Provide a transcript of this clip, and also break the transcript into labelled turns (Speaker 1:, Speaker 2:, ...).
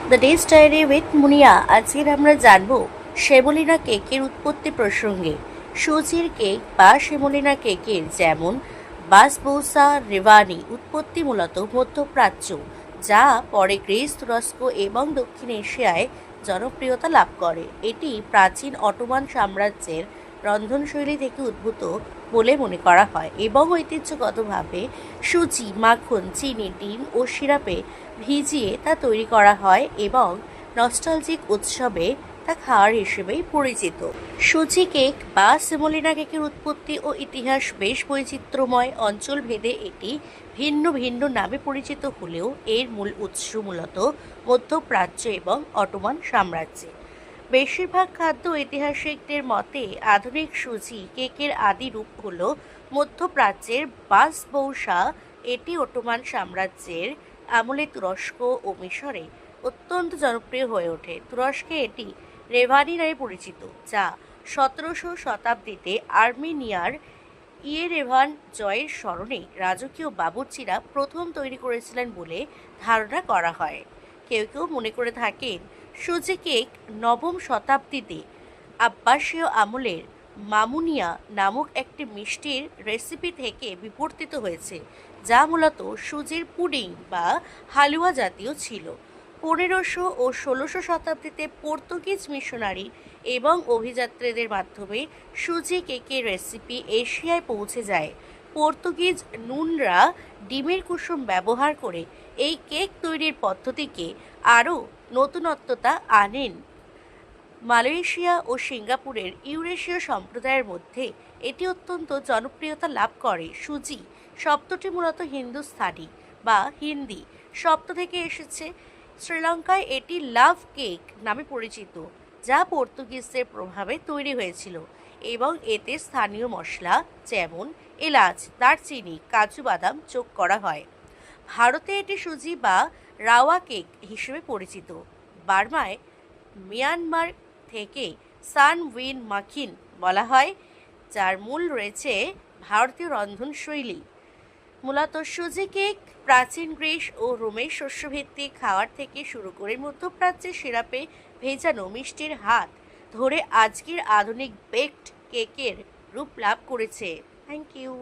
Speaker 1: The days diary with মুনিয়া। আজকের আমরা জানব সেমোলিনা কেকের উৎপত্তি প্রসঙ্গে। সুজির কেক বা সেমোলিনা কেকের যেমন বাসবোসা রেভানি উৎপত্তি মূলত মধ্যপ্রাচ্য, যা পরে গ্রিস, তুরস্ক এবং দক্ষিণ এশিয়ায় জনপ্রিয়তা লাভ করে। এটি প্রাচীন অটোমান সাম্রাজ্যের রন্ধনশৈলী থেকে উদ্ভূত বলে মনে করা হয় এবং ঐতিহ্যগতভাবে সুজি, মাখন, চিনি, ডিম ও সিরাপে ভিজিয়ে তা তৈরি করা হয় এবং নস্টালজিক উৎসবে তা খাওয়ার হিসেবেই পরিচিত। সুজি কেক বা সেমোলিনা কেকের উৎপত্তি ও ইতিহাস বেশ বৈচিত্র্যময়। অঞ্চল ভেদে এটি ভিন্ন ভিন্ন নামে পরিচিত হলেও এর মূল উৎস মূলত মধ্যপ্রাচ্য এবং অটোমান সাম্রাজ্যে। বেশিরভাগ খাদ্য ঐতিহাসিকদের মতে আধুনিক সুজি কেকের আদি রূপ হল মধ্যপ্রাচ্যের বাসবৌসা। এটি অটোমান সাম্রাজ্যের আমলে তুরস্ক ও মিশরে অত্যন্ত জনপ্রিয় হয়ে ওঠে। তুরস্কে এটি রেভানি নামে পরিচিত, যা 17শো শতাব্দীতে আর্মেনিয়ার ইয়েরেভান জয়ের স্মরণে রাজকীয় বাবুর্চিরা প্রথম তৈরি করেছিলেন বলে ধারণা করা হয়। কেউ কেউ মনে করে থাকেন সুজি কেক নবম শতাব্দীতে আব্বাসীয় আমলের মামুনিয়া নামক একটি মিষ্টির রেসিপি থেকে বিবর্তিত হয়েছে, যা মূলত সুজির পুডিং বা হালুয়া জাতীয় ছিল। 1500 ও 1600 শতাব্দীতে পর্তুগিজ মিশনারি এবং অভিযাত্রীদের মাধ্যমে সুজি কেকের রেসিপি এশিয়ায় পৌঁছে যায়। পর্তুগিজ নুনরা ডিমের কুসুম ব্যবহার করে এই কেক তৈরির পদ্ধতিকে আরও নতুনত্বতা আনেন। মালয়েশিয়া ও সিঙ্গাপুরের ইউরেশীয় সম্প্রদায়ের মধ্যে এটি অত্যন্ত জনপ্রিয়তা লাভ করে। সুজি শব্দটি মূলত হিন্দুস্তানি বা হিন্দি শব্দ থেকে এসেছে। শ্রীলঙ্কায় এটি লাভ কেক নামে পরিচিত, যা পর্তুগিজদের প্রভাবে তৈরি হয়েছিল এবং এতে স্থানীয় মশলা যেমন এলাচ, দারচিনি, কাজু বাদাম যোগ করা হয়। ভারতে এটি সুজি বা রাওয়া কেক হিসেবে পরিচিত। বার্মায় মিয়ানমার থেকে সান উইন মাখিন বলা হয়, যার মূল রয়েছে ভারতীয় রন্ধনশৈলী। মূলত সুজি কেক প্রাচীন গ্রিস ও রোমের শস্যভিত্তিক খাবার থেকে শুরু করে মধ্যপ্রাচ্যের সিরাপে ভেজানো মিষ্টির হাত ধরে আজকের আধুনিক বেকড কেকের রূপ লাভ করেছে। Thank you.